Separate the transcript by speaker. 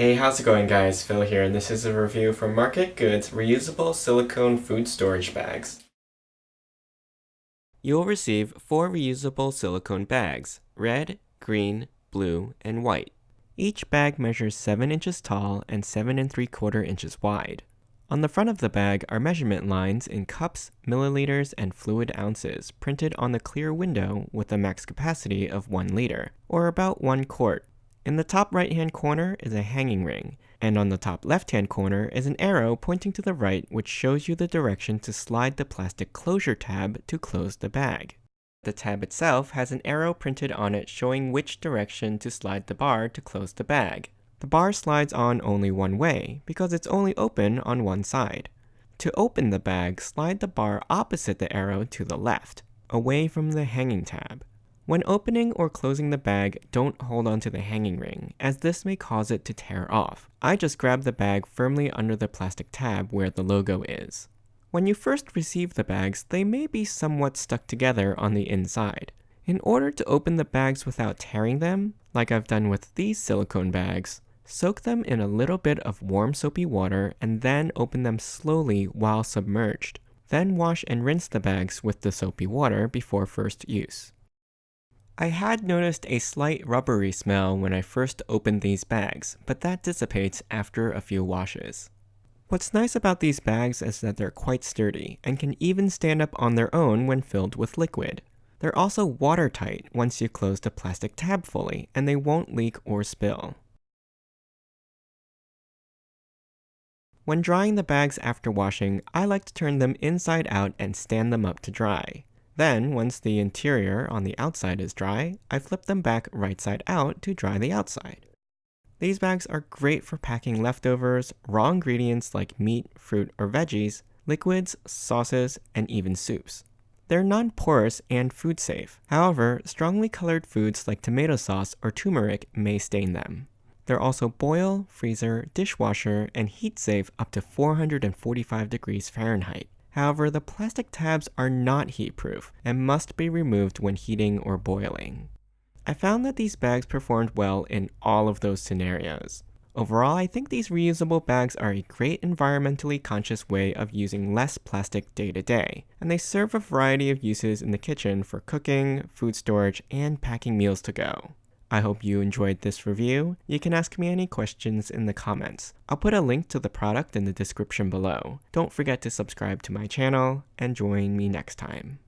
Speaker 1: Hey, how's it going guys? Phil here, and this is a review from MarketGoods reusable silicone food storage bags. You'll receive 4 reusable silicone bags, red, green, blue, and white. Each bag measures 7 inches tall and 7 3/4 inches wide. On the front of the bag are measurement lines in cups, milliliters, and fluid ounces printed on the clear window with a max capacity of 1 liter, or about 1 quart. In the top right-hand corner is a hanging ring, and on the top left-hand corner is an arrow pointing to the right which shows you the direction to slide the plastic closure tab to close the bag. The tab itself has an arrow printed on it showing which direction to slide the bar to close the bag. The bar slides on only one way because it's only open on one side. To open the bag, slide the bar opposite the arrow to the left, away from the hanging tab. When opening or closing the bag, don't hold onto the hanging ring, as this may cause it to tear off. I just grab the bag firmly under the plastic tab where the logo is. When you first receive the bags, they may be somewhat stuck together on the inside. In order to open the bags without tearing them, like I've done with these silicone bags, soak them in a little bit of warm soapy water and then open them slowly while submerged. Then wash and rinse the bags with the soapy water before first use. I had noticed a slight rubbery smell when I first opened these bags, but that dissipates after a few washes. What's nice about these bags is that they're quite sturdy and can even stand up on their own when filled with liquid. They're also watertight once you close the plastic tab fully, and they won't leak or spill. When drying the bags after washing, I like to turn them inside out and stand them up to dry. Then, once the interior on the outside is dry, I flip them back right side out to dry the outside. These bags are great for packing leftovers, raw ingredients like meat, fruit, or veggies, liquids, sauces, and even soups. They're non-porous and food safe. However, strongly colored foods like tomato sauce or turmeric may stain them. They're also boil, freezer, dishwasher, and heat safe up to 445 degrees Fahrenheit. However, the plastic tabs are not heat-proof and must be removed when heating or boiling. I found that these bags performed well in all of those scenarios. Overall, I think these reusable bags are a great environmentally conscious way of using less plastic day to day, and they serve a variety of uses in the kitchen for cooking, food storage, and packing meals to go. I hope you enjoyed this review. You can ask me any questions in the comments. I'll put a link to the product in the description below. Don't forget to subscribe to my channel and join me next time.